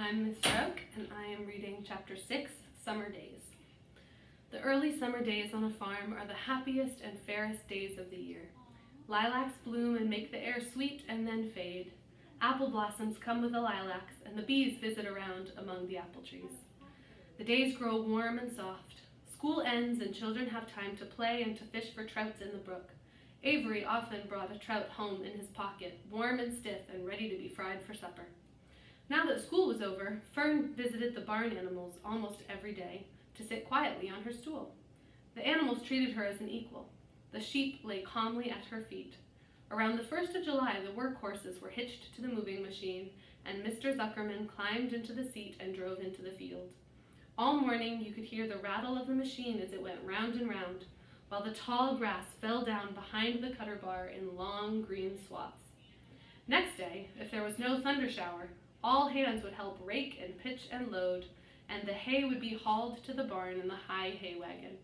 I'm Miss Stroke, and I am reading Chapter 6, Summer Days. The early summer days on a farm are the happiest and fairest days of the year. Lilacs bloom and make the air sweet and then fade. Apple blossoms come with the lilacs, and the bees visit around among the apple trees. The days grow warm and soft. School ends and children have time to play and to fish for trouts in the brook. Avery often brought a trout home in his pocket, warm and stiff and ready to be fried for supper. Now that school was over, Fern visited the barn animals almost every day to sit quietly on her stool. The animals treated her as an equal. The sheep lay calmly at her feet. Around the 1st of July, the workhorses were hitched to the moving machine, and Mr. Zuckerman climbed into the seat and drove into the field. All morning, you could hear the rattle of the machine as it went round and round, while the tall grass fell down behind the cutter bar in long green swaths. Next day, if there was no thunder shower, all hands would help rake and pitch and load, and the hay would be hauled to the barn in the high hay wagon,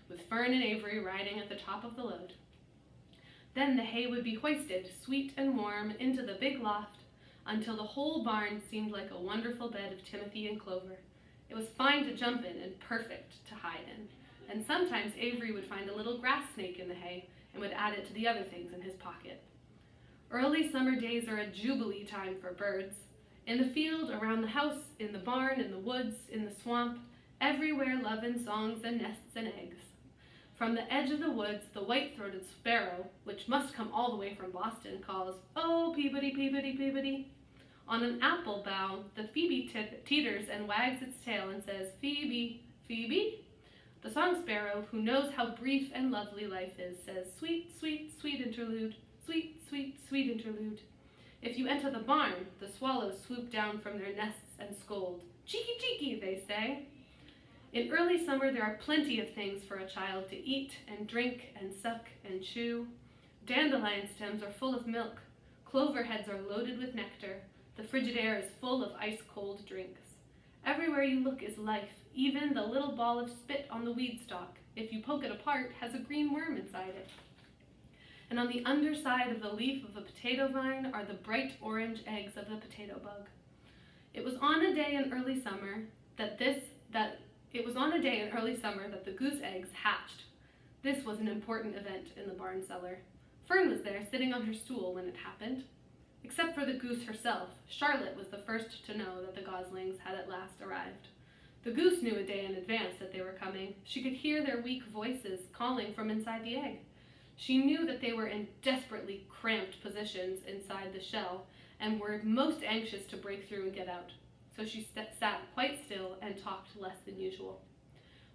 with Fern and Avery riding at the top of the load. Then the hay would be hoisted, sweet and warm, into the big loft, until the whole barn seemed like a wonderful bed of timothy and clover. It was fine to jump in and perfect to hide in, and sometimes Avery would find a little grass snake in the hay and would add it to the other things in his pocket. Early summer days are a jubilee time for birds. In the field, around the house, in the barn, in the woods, in the swamp, everywhere love and songs and nests and eggs. From the edge of the woods, the white-throated sparrow, which must come all the way from Boston, calls, "Oh, Peabody, Peabody, Peabody." On an apple bough, the phoebe teeters and wags its tail and says, "Phoebe, Phoebe?" The song sparrow, who knows how brief and lovely life is, says, "Sweet, sweet, sweet interlude, sweet, sweet, sweet interlude." If you enter the barn, the swallows swoop down from their nests and scold. "Cheeky, cheeky," they say. In early summer, there are plenty of things for a child to eat and drink and suck and chew. Dandelion stems are full of milk. Clover heads are loaded with nectar. The frigid air is full of ice-cold drinks. Everywhere you look is life. Even the little ball of spit on the weed stalk, if you poke it apart, has a green worm inside it. And on the underside of the leaf of a potato vine are the bright orange eggs of the potato bug. It was on a day in early summer that the goose eggs hatched. This was an important event in the barn cellar. Fern was there, sitting on her stool when it happened. Except for the goose herself, Charlotte was the first to know that the goslings had at last arrived. The goose knew a day in advance that they were coming. She could hear their weak voices calling from inside the egg. She knew that they were in desperately cramped positions inside the shell and were most anxious to break through and get out. So she sat quite still and talked less than usual.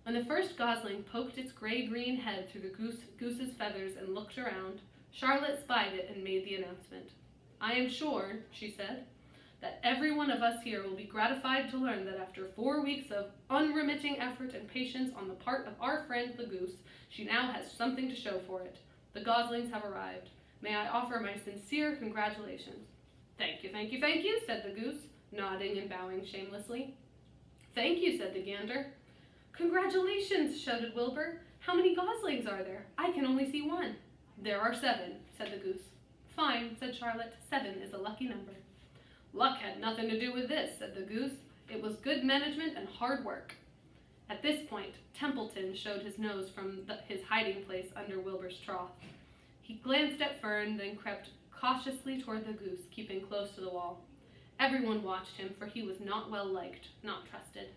When the first gosling poked its gray-green head through the goose's feathers and looked around, Charlotte spied it and made the announcement. "I am sure," she said, "that every one of us here will be gratified to learn that after 4 weeks of unremitting effort and patience on the part of our friend the goose, she now has something to show for it. The goslings have arrived. May I offer my sincere congratulations." "Thank you, thank you, thank you," said the goose, nodding and bowing shamelessly. "Thank you," said the gander. "Congratulations," shouted Wilbur. "How many goslings are there? I can only see one." "There are 7," said the goose. "Fine," said Charlotte. 7 is a lucky number." "Luck had nothing to do with this," said the goose. "It was good management and hard work." At this point, Templeton showed his nose from his hiding place under Wilbur's trough. He glanced at Fern, then crept cautiously toward the goose, keeping close to the wall. Everyone watched him, for he was not well liked, not trusted.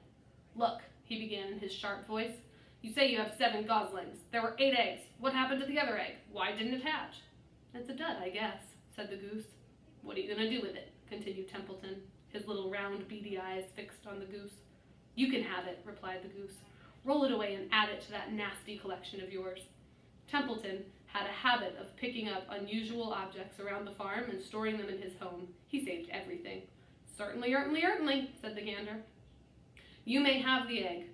"Look," he began in his sharp voice. "You say you have 7 goslings. There were 8 eggs. What happened to the other egg? Why didn't it hatch?" "It's a dud, I guess," said the goose. "What are you going to do with it?" continued Templeton, his little round beady eyes fixed on the goose. "You can have it," replied the goose. "Roll it away and add it to that nasty collection of yours." Templeton had a habit of picking up unusual objects around the farm and storing them in his home. He saved everything. Certainly, said the gander. "You may have the egg,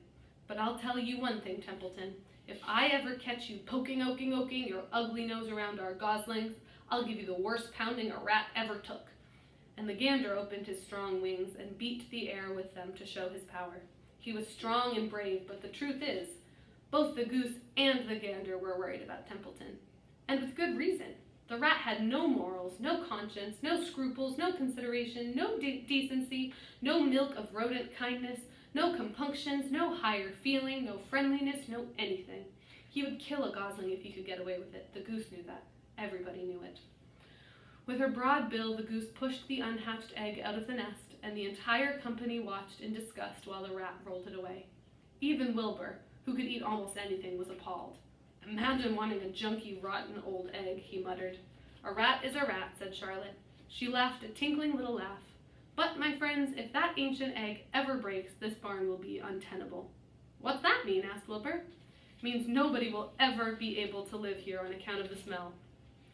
but I'll tell you one thing, Templeton. If I ever catch you poking your ugly nose around our goslings, I'll give you the worst pounding a rat ever took." And the gander opened his strong wings and beat the air with them to show his power. He was strong and brave, but the truth is, both the goose and the gander were worried about Templeton. And with good reason. The rat had no morals, no conscience, no scruples, no consideration, no decency, no milk of rodent kindness, no compunctions, no higher feeling, no friendliness, no anything. He would kill a gosling if he could get away with it. The goose knew that. Everybody knew it. With her broad bill, the goose pushed the unhatched egg out of the nest, and the entire company watched in disgust while the rat rolled it away. Even Wilbur, who could eat almost anything, was appalled. "Imagine wanting a junky, rotten old egg," he muttered. "A rat is a rat," said Charlotte. She laughed a tinkling little laugh. "But, my friends, if that ancient egg ever breaks, this barn will be untenable." "What's that mean?" asked Wilbur. "It means nobody will ever be able to live here on account of the smell.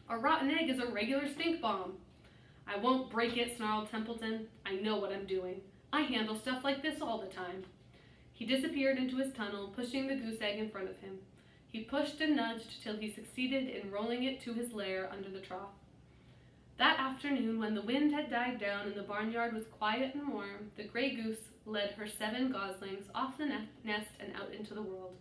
A rotten egg is a regular stink bomb." "I won't break it," snarled Templeton. "I know what I'm doing. I handle stuff like this all the time." He disappeared into his tunnel, pushing the goose egg in front of him. He pushed and nudged till he succeeded in rolling it to his lair under the trough. That afternoon, when the wind had died down and the barnyard was quiet and warm, the gray goose led her 7 goslings off the nest and out into the world.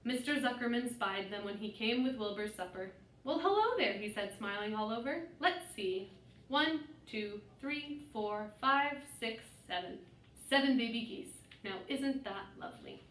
Mr. Zuckerman spied them when he came with Wilbur's supper. "Well, hello there," he said, smiling all over. "Let's see. 1, 2, 3, 4, 5, 6, 7. 7 baby geese. Now, isn't that lovely?"